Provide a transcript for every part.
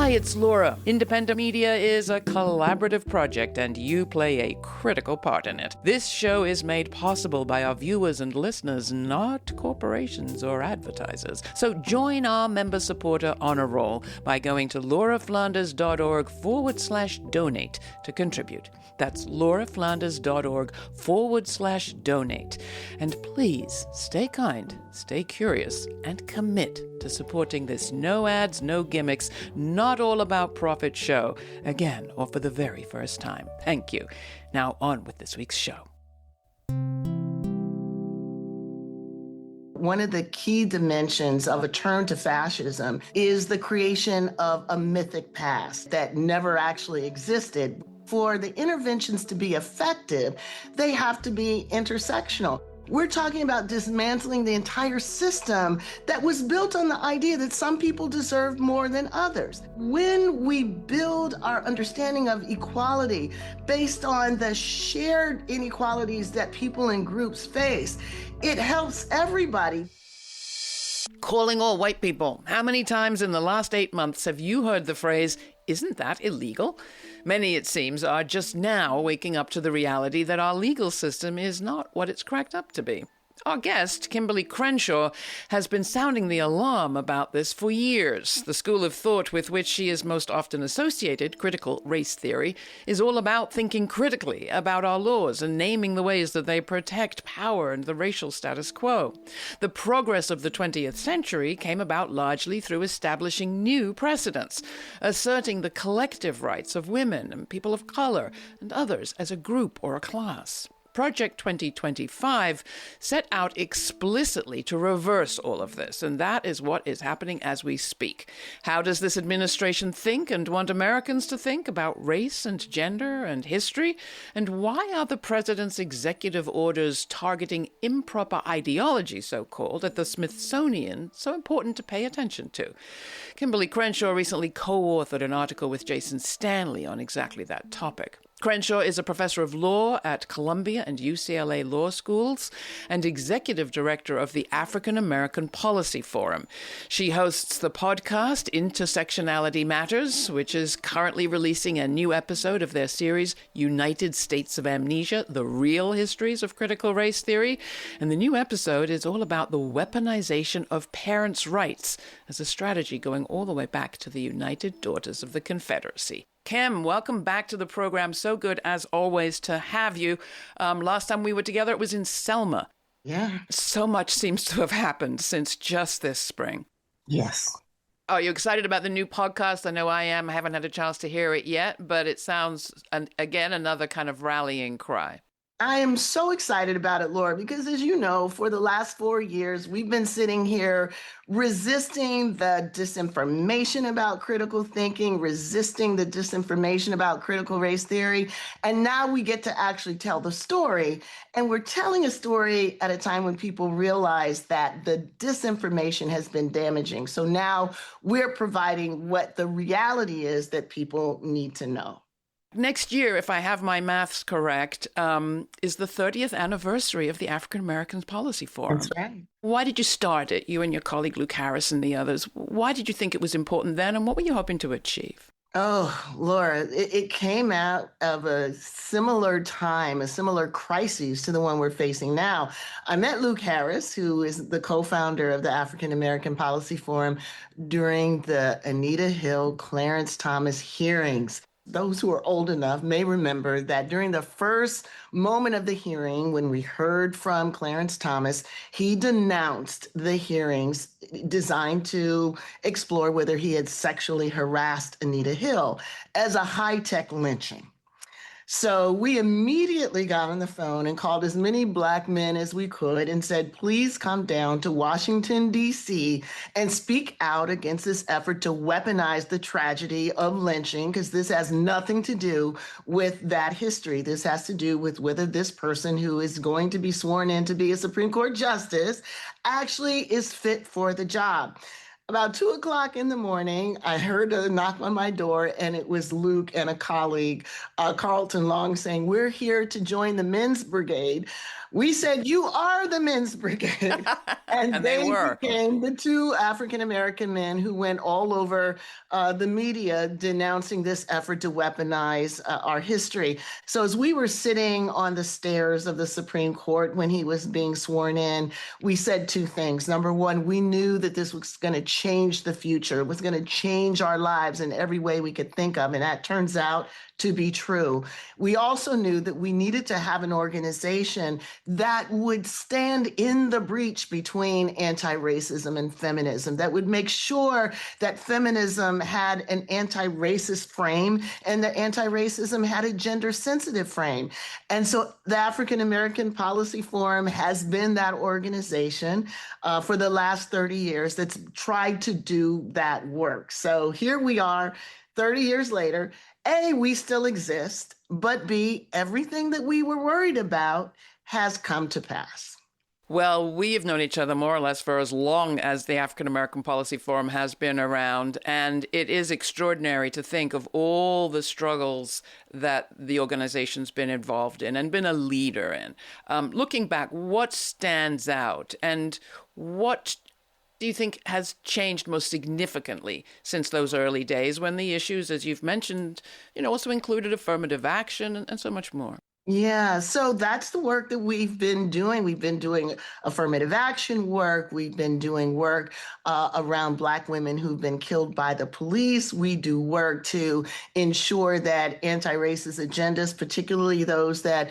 Hi, it's Laura. Independent media is a collaborative project, and you play a critical part in it. This show is made possible by our viewers and listeners, not corporations or advertisers. So join our member supporter honor roll by going to lauraflanders.org/donate to contribute. That's lauraflanders.org/donate. And please stay kind, stay curious, and commit to supporting this no ads, no gimmicks, not all about profit show, again, or for the very first time. Thank you. Now on with this week's show. One of the key dimensions of a turn to fascism is the creation of a mythic past that never actually existed. For the interventions to be effective, they have to be intersectional. We're talking about dismantling the entire system that was built on the idea that some people deserve more than others. When we build our understanding of equality based on the shared inequalities that people and groups face, it helps everybody. Calling all white people. How many times in the last 8 months have you heard the phrase, "Isn't that illegal?" Many, it seems, are just now waking up to the reality that our legal system is not what it's cracked up to be. Our guest, Kimberlé Crenshaw, has been sounding the alarm about this for years. The school of thought with which she is most often associated, critical race theory, is all about thinking critically about our laws and naming the ways that they protect power and the racial status quo. The progress of the 20th century came about largely through establishing new precedents, asserting the collective rights of women and people of color and others as a group or a class. Project 2025 set out explicitly to reverse all of this, and that is what is happening as we speak. How does this administration think and want Americans to think about race and gender and history? And why are the president's executive orders targeting improper ideology, so-called, at the Smithsonian so important to pay attention to? Kimberlé Crenshaw recently co-authored an article with Jason Stanley on exactly that topic. Crenshaw is a professor of law at Columbia and UCLA law schools and executive director of the African American Policy Forum. She hosts the podcast Intersectionality Matters, which is currently releasing a new episode of their series United States of Amnesia, The Real Histories of Critical Race Theory. And the new episode is all about the weaponization of parents' rights as a strategy going all the way back to the United Daughters of the Confederacy. Kim, welcome back to the program. So good, as always, to have you. Last time we were together, it was in Selma. Yeah. So much seems to have happened since just this spring. Yes. Are you excited about the new podcast? I know I am. I haven't had a chance to hear it yet, but it sounds, again, another kind of rallying cry. I am so excited about it, Laura, because as you know, for the last 4 years, we've been sitting here resisting the disinformation about critical thinking, resisting the disinformation about critical race theory. And now we get to actually tell the story. And we're telling a story at a time when people realize that the disinformation has been damaging. So now we're providing what the reality is that people need to know. Next year, if I have my maths correct, is the 30th anniversary of the African Americans Policy Forum. That's right. Why did you start it, you and your colleague Luke Harris and the others? Why did you think it was important then, and what were you hoping to achieve? Oh, Laura, it came out of a similar time, a similar crisis to the one we're facing now. I met Luke Harris, who is the co-founder of the African American Policy Forum, during the Anita Hill, Clarence Thomas hearings. Those who are old enough may remember that during the first moment of the hearing, when we heard from Clarence Thomas, he denounced the hearings designed to explore whether he had sexually harassed Anita Hill as a high-tech lynching. So we immediately got on the phone and called as many Black men as we could and said, please come down to Washington, D.C. and speak out against this effort to weaponize the tragedy of lynching, because this has nothing to do with that history. This has to do with whether this person who is going to be sworn in to be a Supreme Court justice actually is fit for the job. About 2 o'clock in the morning, I heard a knock on my door, and it was Luke and a colleague, Carlton Long, saying, we're here to join the men's brigade. We said, you are the men's brigade. And And they they were. became the two African-American men who went all over the media denouncing this effort to weaponize our history. So as we were sitting on the stairs of the Supreme Court when he was being sworn in, we said two things. Number one, we knew that this was going to change the future. It was going to change our lives in every way we could think of. And that turns out to be true. We also knew that we needed to have an organization that would stand in the breach between anti-racism and feminism, that would make sure that feminism had an anti-racist frame and that anti-racism had a gender-sensitive frame. And so the African American Policy Forum has been that organization for the last 30 years that's tried to do that work. So here we are, 30 years later. A, we still exist, but B, everything that we were worried about has come to pass. Well, we have known each other more or less for as long as the African American Policy Forum has been around, and it is extraordinary to think of all the struggles that the organization's been involved in and been a leader in. Looking back, what stands out, and what do you think has changed most significantly since those early days when the issues, as you've mentioned, also included affirmative action and so much more? Yeah, so that's the work that we've been doing. We've been doing affirmative action work. We've been doing work around Black women who've been killed by the police. We do work to ensure that anti-racist agendas, particularly those that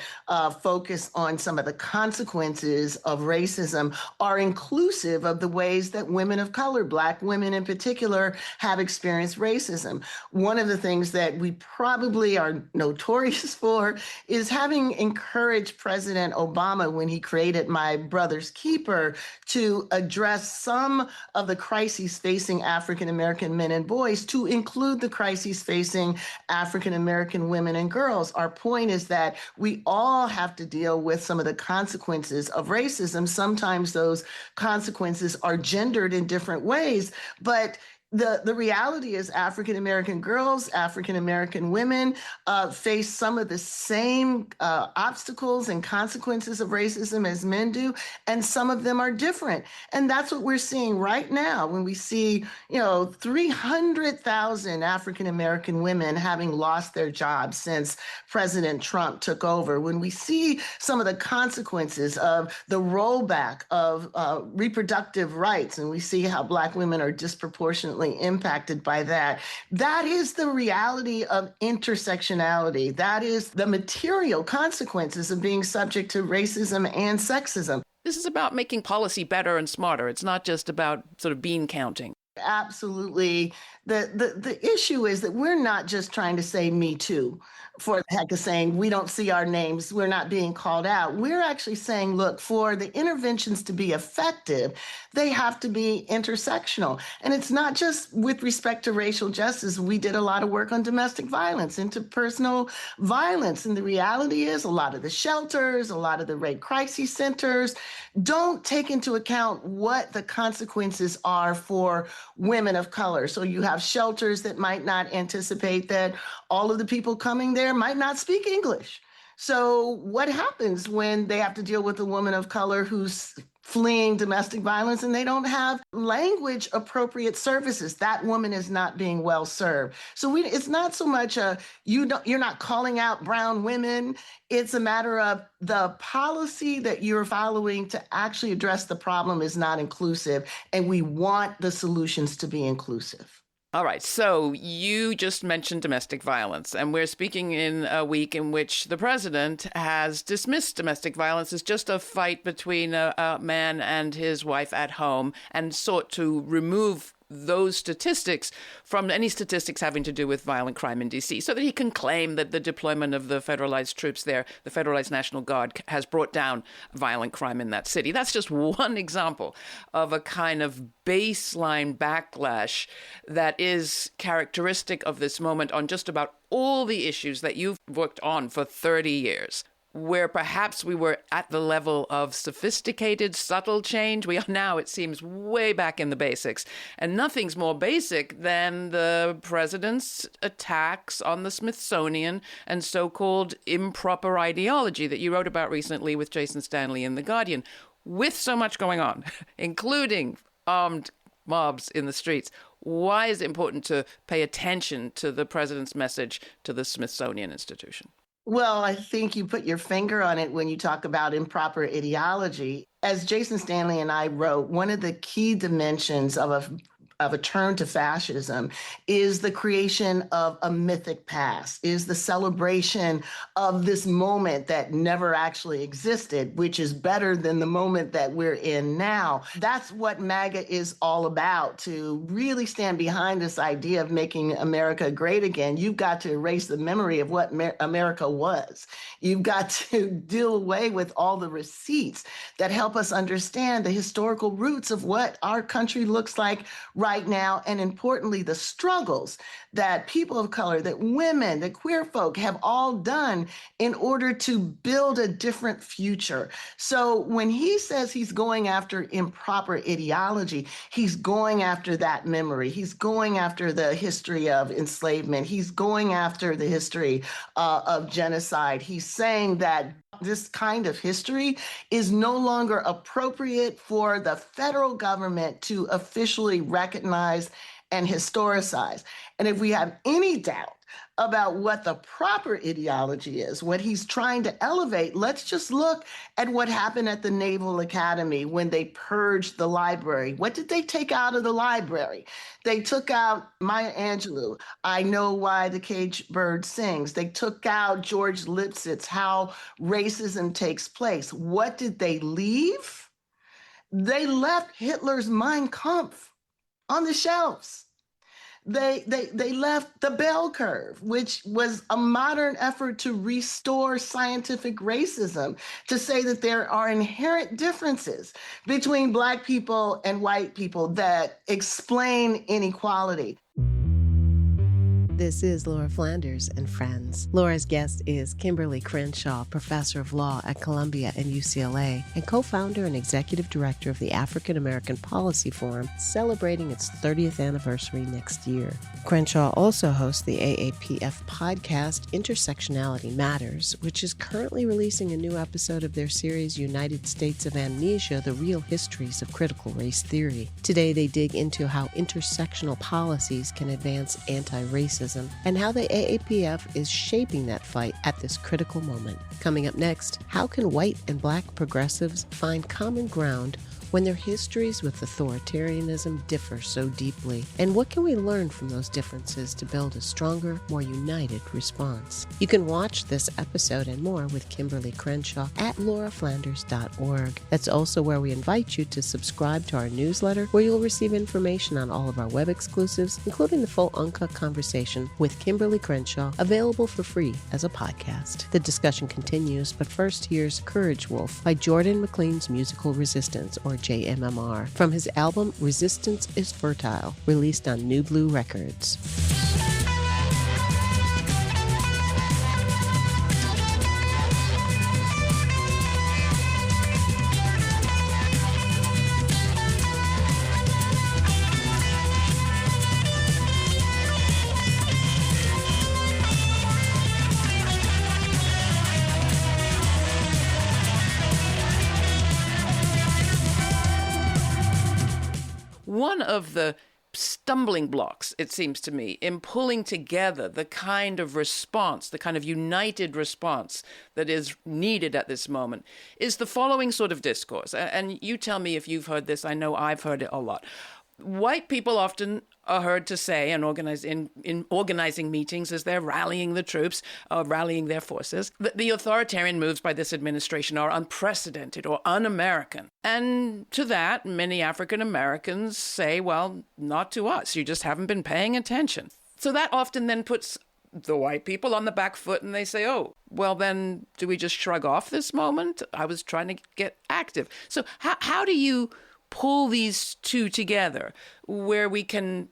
focus on some of the consequences of racism, are inclusive of the ways that women of color, Black women in particular, have experienced racism. One of the things that we probably are notorious for is having encouraged President Obama, when he created My Brother's Keeper, to address some of the crises facing African American men and boys, to include the crises facing African American women and girls. Our point is that we all have to deal with some of the consequences of racism. Sometimes those consequences are gendered in different ways, but the reality is African American girls, African American women face some of the same obstacles and consequences of racism as men do, and some of them are different. And that's what we're seeing right now when we see, 300,000 African American women having lost their jobs since President Trump took over. When we see some of the consequences of the rollback of reproductive rights, and we see how Black women are disproportionately impacted by that. That is the reality of intersectionality. That is the material consequences of being subject to racism and sexism. This is about making policy better and smarter. It's not just about sort of bean counting. Absolutely. The issue is that we're not just trying to say Me Too for the heck of saying we don't see our names, we're not being called out. We're actually saying, look, for the interventions to be effective, they have to be intersectional. And it's not just with respect to racial justice. We did a lot of work on domestic violence, interpersonal violence. And the reality is a lot of the shelters, a lot of the rape crisis centers don't take into account what the consequences are for women of color. So you have shelters that might not anticipate that all of the people coming there might not speak English. So what happens when they have to deal with a woman of color who's fleeing domestic violence and they don't have language appropriate services? That woman is not being well served. So it's not so much you're not calling out brown women. It's a matter of the policy that you're following to actually address the problem is not inclusive, and we want the solutions to be inclusive. All right. So you just mentioned domestic violence, and we're speaking in a week in which the president has dismissed domestic violence as just a fight between a man and his wife at home and sought to remove those statistics from any statistics having to do with violent crime in D.C. so that he can claim that the deployment of the federalized troops there, the federalized National Guard, has brought down violent crime in that city. That's just one example of a kind of baseline backlash that is characteristic of this moment on just about all the issues that you've worked on for 30 years. where perhaps we were at the level of sophisticated, subtle change. We are now, it seems, way back in the basics. And nothing's more basic than the president's attacks on the Smithsonian and so-called improper ideology that you wrote about recently with Jason Stanley in The Guardian. With so much going on, including armed mobs in the streets, why is it important to pay attention to the president's message to the Smithsonian Institution? Well, I think you put your finger on it when you talk about improper ideology. As Jason Stanley and I wrote, one of the key dimensions of a turn to fascism is the creation of a mythic past, is the celebration of this moment that never actually existed, which is better than the moment that we're in now. That's what MAGA is all about, to really stand behind this idea of making America great again. You've got to erase the memory of what America was. You've got to do away with all the receipts that help us understand the historical roots of what our country looks like right now, and importantly, the struggles that people of color, that women, that queer folk have all done in order to build a different future. So when he says he's going after improper ideology, he's going after that memory. He's going after the history of enslavement. He's going after the history of genocide. He's saying that this kind of history is no longer appropriate for the federal government to officially recognize and historicize. And if we have any doubt about what the proper ideology is, what he's trying to elevate, let's just look at what happened at the Naval Academy when they purged the library. What did they take out of the library? They took out Maya Angelou, I Know Why the Caged Bird Sings. They took out George Lipsitz's How Racism Takes Place. What did they leave? They left Hitler's Mein Kampf on the shelves. They left the bell curve, which was a modern effort to restore scientific racism, to say that there are inherent differences between Black people and white people that explain inequality. This is Laura Flanders and Friends. Laura's guest is Kimberlé Crenshaw, professor of law at Columbia and UCLA, and co-founder and executive director of the African American Policy Forum, celebrating its 30th anniversary next year. Crenshaw also hosts the AAPF podcast Intersectionality Matters, which is currently releasing a new episode of their series United States of Amnesia, The Real Histories of Critical Race Theory. Today they dig into how intersectional policies can advance anti-racism and how the AAPF is shaping that fight at this critical moment. Coming up next, how can white and Black progressives find common ground when their histories with authoritarianism differ so deeply? And what can we learn from those differences to build a stronger, more united response? You can watch this episode and more with Kimberlé Crenshaw at lauraflanders.org. That's also where we invite you to subscribe to our newsletter, where you'll receive information on all of our web exclusives, including the full uncut conversation with Kimberlé Crenshaw, available for free as a podcast. The discussion continues, but first here's Courage Wolf by Jordan McLean's Musical Resistance, or JMMR, from his album Resistance is Fertile, released on New Blue Records. One of the stumbling blocks, it seems to me, in pulling together the kind of response, the kind of united response that is needed at this moment, is the following sort of discourse. And you tell me if you've heard this. I know I've heard it a lot. White people often are heard to say and organize in organizing meetings as they're rallying the troops, rallying their forces, that the authoritarian moves by this administration are unprecedented or un-American. And to that, many African Americans say, well, not to us. You just haven't been paying attention. So that often then puts the white people on the back foot, and they say, oh, well, then do we just shrug off this moment? I was trying to get active. So how do you pull these two together where we can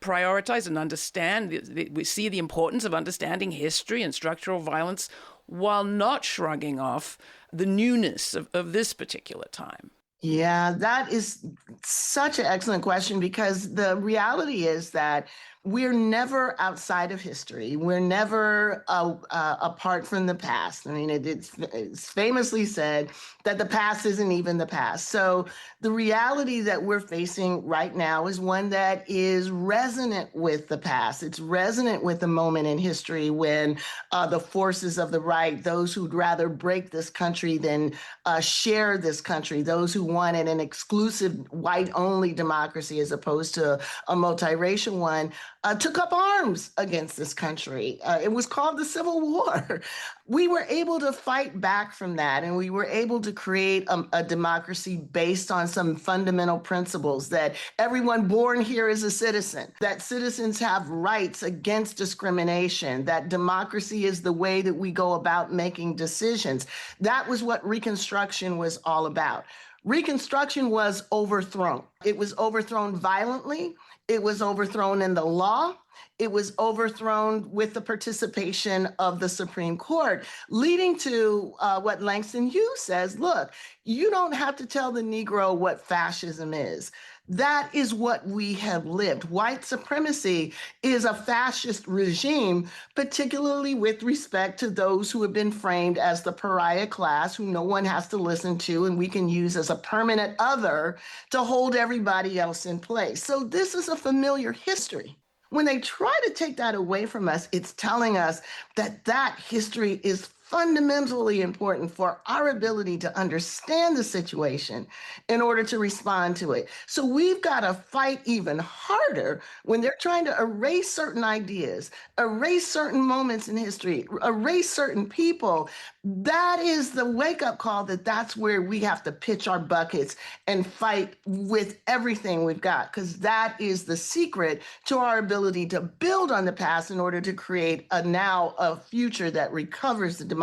prioritize and understand, we see the importance of understanding history and structural violence while not shrugging off the newness of this particular time? Yeah, that is such an excellent question, because the reality is that we're never outside of history. We're never apart from the past. I mean, it's famously said that the past isn't even the past. So the reality that we're facing right now is one that is resonant with the past. It's resonant with the moment in history when the forces of the right, those who'd rather break this country than share this country, those who wanted an exclusive white-only democracy as opposed to a multiracial one, took up arms against this country. It was called the Civil War. We were able to fight back from that, and we were able to create a democracy based on some fundamental principles: that everyone born here is a citizen, that citizens have rights against discrimination, that democracy is the way that we go about making decisions. That was what Reconstruction was all about. Reconstruction was overthrown. It was overthrown violently. It was overthrown in the law. It was overthrown with the participation of the Supreme Court, leading to what Langston Hughes says: look, you don't have to tell the Negro what fascism is. That is what we have lived. White supremacy is a fascist regime, particularly with respect to those who have been framed as the pariah class, who no one has to listen to, and we can use as a permanent other to hold everybody else in place. So this is a familiar history. When they try to take that away from us, it's telling us that that history is fundamentally important for our ability to understand the situation in order to respond to it. So we've got to fight even harder when they're trying to erase certain ideas, erase certain moments in history, erase certain people. That is the wake-up call that's where we have to pitch our buckets and fight with everything we've got, because that is the secret to our ability to build on the past in order to create a future that recovers the democracy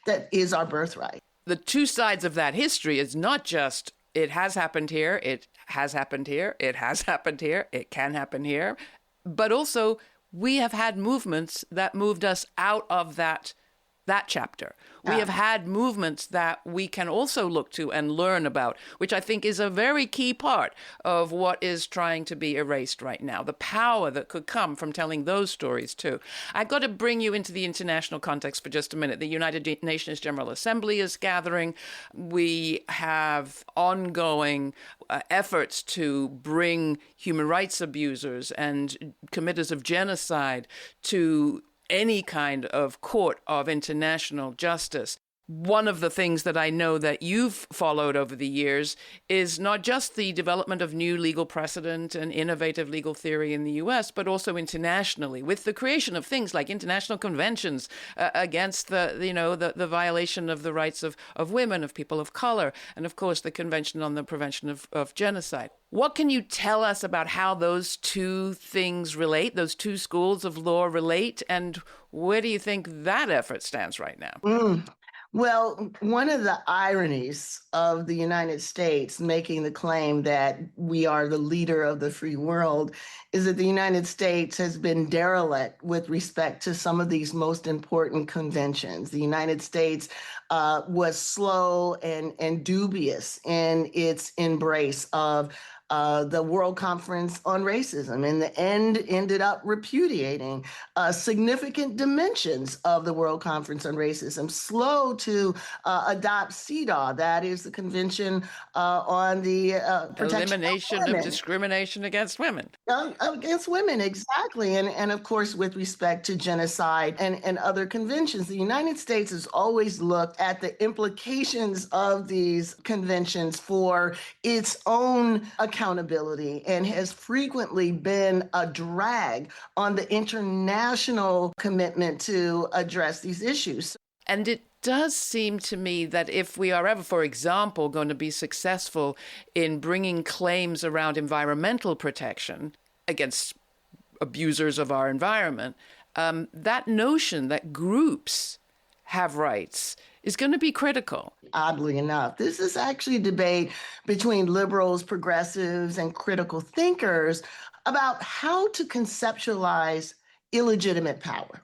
that is our birthright. The two sides of that history is not just it has happened here, it has happened here, it has happened here, it can happen here, but also we have had movements that moved us out of that chapter. We have had movements that we can also look to and learn about, which I think is a very key part of what is trying to be erased right now, the power that could come from telling those stories too. I've got to bring you into the international context for just a minute. The United Nations General Assembly is gathering. We have ongoing efforts to bring human rights abusers and committers of genocide to any kind of court of international justice. One of the things that I know that you've followed over the years is not just the development of new legal precedent and innovative legal theory in the U.S., but also internationally, with the creation of things like international conventions against the violation of the rights of women, of people of color, and of course the Convention on the Prevention of Genocide. What can you tell us about how those two things relate, those two schools of law relate, and where do you think that effort stands right now? Well, one of the ironies of the United States making the claim that we are the leader of the free world is that the United States has been derelict with respect to some of these most important conventions. The United States was slow and dubious in its embrace of the World Conference on Racism. In the end, ended up repudiating significant dimensions of the World Conference on Racism, slow to adopt CEDAW, that is the Convention on the Elimination of discrimination against women. Against women, exactly. And of course, with respect to genocide and other conventions, the United States has always looked at the implications of these conventions for its own accountability and has frequently been a drag on the international commitment to address these issues. And it does seem to me that if we are ever, for example, going to be successful in bringing claims around environmental protection against abusers of our environment, that notion that groups have rights is going to be critical. Oddly enough, this is actually a debate between liberals, progressives, and critical thinkers about how to conceptualize illegitimate power.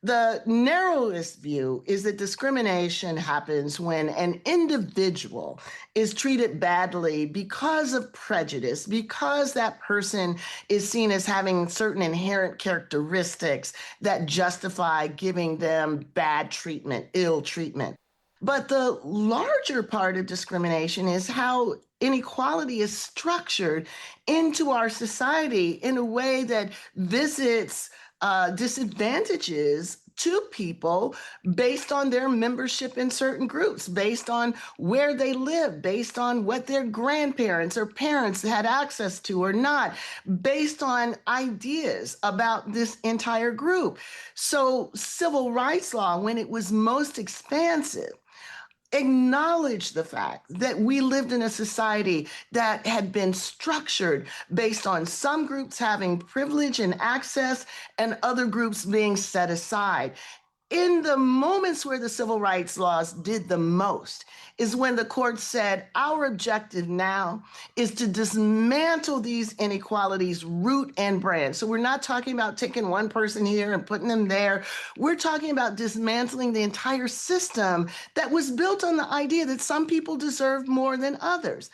The narrowest view is that discrimination happens when an individual is treated badly because of prejudice, because that person is seen as having certain inherent characteristics that justify giving them bad treatment, ill treatment. But the larger part of discrimination is how inequality is structured into our society in a way that visits disadvantages to people based on their membership in certain groups, based on where they live, based on what their grandparents or parents had access to or not, based on ideas about this entire group. So civil rights law, when it was most expansive, acknowledge the fact that we lived in a society that had been structured based on some groups having privilege and access and other groups being set aside. In the moments where the civil rights laws did the most is when the court said, our objective now is to dismantle these inequalities root and branch. So we're not talking about taking one person here and putting them there. We're talking about dismantling the entire system that was built on the idea that some people deserve more than others.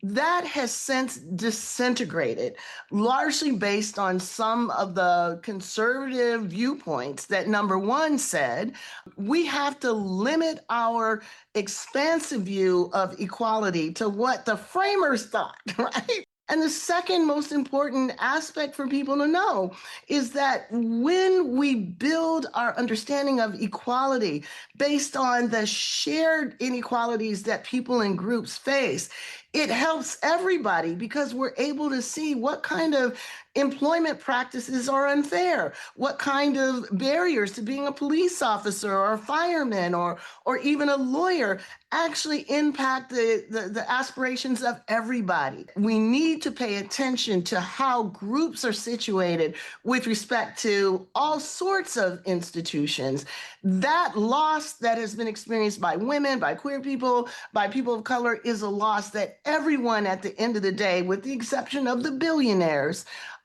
That has since disintegrated, largely based on some of the conservative viewpoints that, number one, said we have to limit our expansive view of equality to what the framers thought, right? And the second most important aspect for people to know is that when we build our understanding of equality based on the shared inequalities that people in groups face, it helps everybody because we're able to see what kind of employment practices are unfair, what kind of barriers to being a police officer or a fireman or even a lawyer actually impact the aspirations of everybody. We need to pay attention to how groups are situated with respect to all sorts of institutions. That loss that has been experienced by women, by queer people, by people of color is a loss that everyone at the end of the day, with the exception of the billionaires,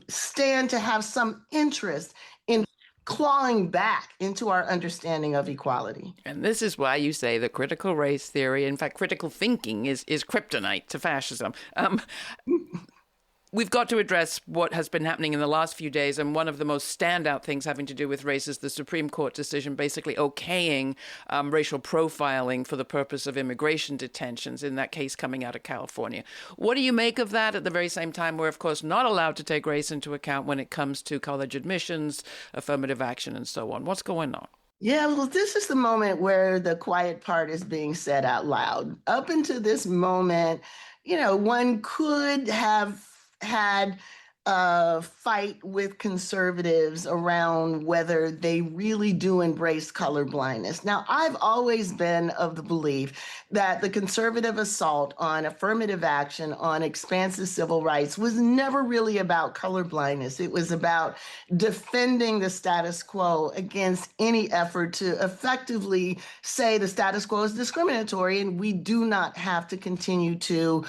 stand to have some interest in clawing back into our understanding of equality. And this is why you say that critical race theory, in fact, critical thinking is kryptonite to fascism. We've got to address what has been happening in the last few days, and one of the most standout things having to do with race is the Supreme Court decision basically okaying racial profiling for the purpose of immigration detentions, in that case coming out of California. What do you make of that at the very same time we're, of course, not allowed to take race into account when it comes to college admissions, affirmative action, and so on? What's going on? Yeah, well, this is the moment where the quiet part is being said out loud. Up until this moment, one could have had a fight with conservatives around whether they really do embrace colorblindness. Now, I've always been of the belief that the conservative assault on affirmative action, on expansive civil rights, was never really about colorblindness. It was about defending the status quo against any effort to effectively say the status quo is discriminatory and we do not have to continue to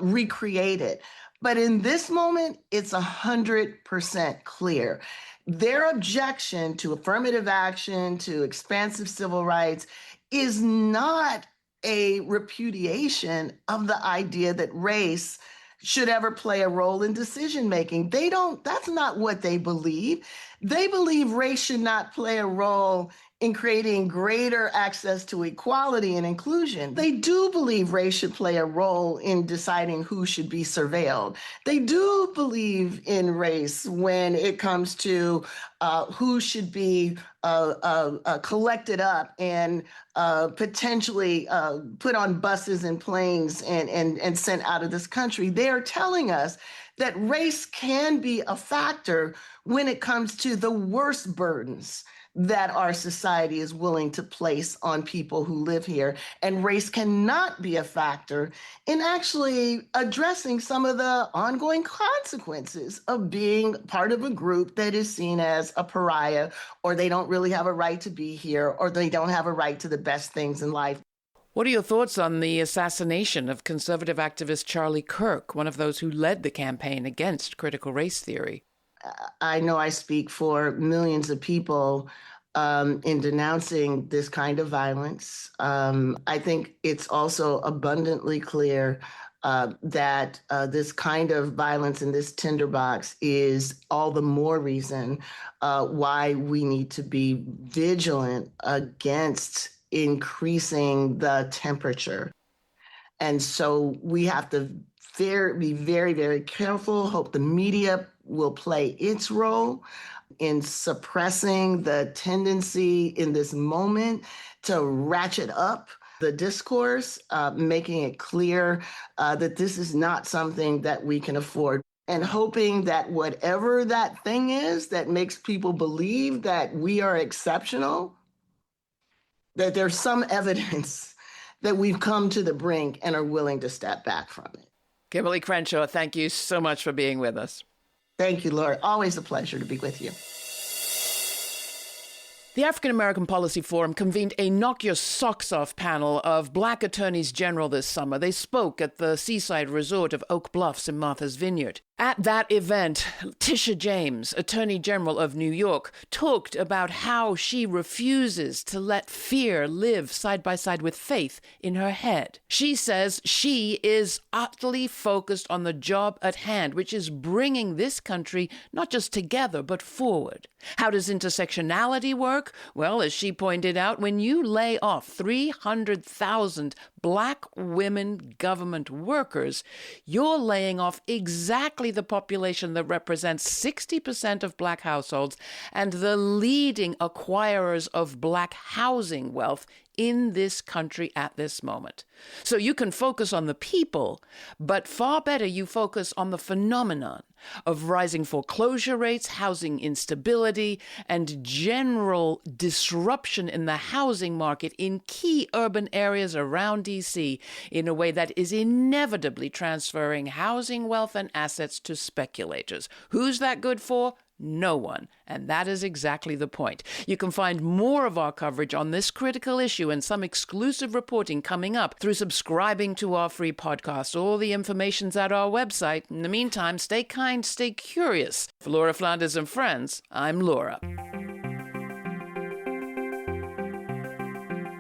recreate it. But in this moment, it's 100% clear. Their objection to affirmative action, to expansive civil rights, is not a repudiation of the idea that race should ever play a role in decision making. That's not what they believe. They believe race should not play a role in creating greater access to equality and inclusion. They do believe race should play a role in deciding who should be surveilled. They do believe in race when it comes to who should be collected up and potentially put on buses and planes and sent out of this country. They are telling us that race can be a factor when it comes to the worst burdens that our society is willing to place on people who live here. And race cannot be a factor in actually addressing some of the ongoing consequences of being part of a group that is seen as a pariah, or they don't really have a right to be here, or they don't have a right to the best things in life. What are your thoughts on the assassination of conservative activist Charlie Kirk, one of those who led the campaign against critical race theory? I know I speak for millions of people in denouncing this kind of violence. I think it's also abundantly clear that this kind of violence in this tinderbox is all the more reason why we need to be vigilant against increasing the temperature. And so we have to be very, very careful, hope the media will play its role in suppressing the tendency in this moment to ratchet up the discourse, making it clear that this is not something that we can afford, and hoping that whatever that thing is that makes people believe that we are exceptional, that there's some evidence that we've come to the brink and are willing to step back from it. Kimberlé Crenshaw, thank you so much for being with us. Thank you, Laura. Always a pleasure to be with you. The African American Policy Forum convened a knock your socks off panel of Black attorneys general this summer. They spoke at the seaside resort of Oak Bluffs in Martha's Vineyard. At that event, Tisha James, Attorney General of New York, talked about how she refuses to let fear live side by side with faith in her head. She says she is utterly focused on the job at hand, which is bringing this country not just together, but forward. How does intersectionality work? Well, as she pointed out, when you lay off 300,000 Black women government workers, you're laying off exactly the population that represents 60% of Black households and the leading acquirers of Black housing wealth in this country at this moment. So you can focus on the people, but far better you focus on the phenomenon of rising foreclosure rates, housing instability, and general disruption in the housing market in key urban areas around D.C. in a way that is inevitably transferring housing wealth and assets to speculators. Who's that good for? No one. And that is exactly the point. You can find more of our coverage on this critical issue and some exclusive reporting coming up through subscribing to our free podcast. All the information's at our website. In the meantime, stay kind, stay curious. For Laura Flanders and friends, I'm Laura.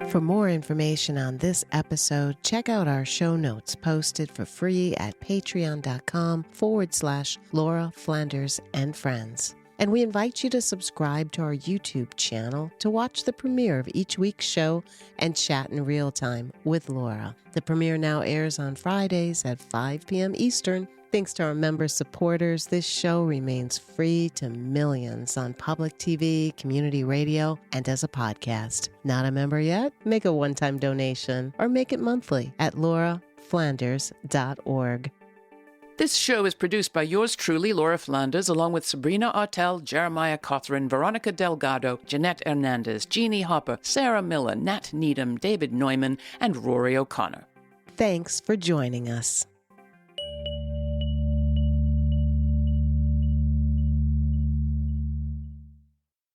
For more information on this episode, check out our show notes posted for free at patreon.com/Laura Flanders and Friends. And we invite you to subscribe to our YouTube channel to watch the premiere of each week's show and chat in real time with Laura. The premiere now airs on Fridays at 5 p.m. Eastern. Thanks to our member supporters, this show remains free to millions on public TV, community radio, and as a podcast. Not a member yet? Make a one-time donation or make it monthly at lauraflanders.org. This show is produced by yours truly, Laura Flanders, along with Sabrina Artel, Jeremiah Cothran, Veronica Delgado, Jeanette Hernandez, Jeannie Hopper, Sarah Miller, Nat Needham, David Neumann, and Rory O'Connor. Thanks for joining us.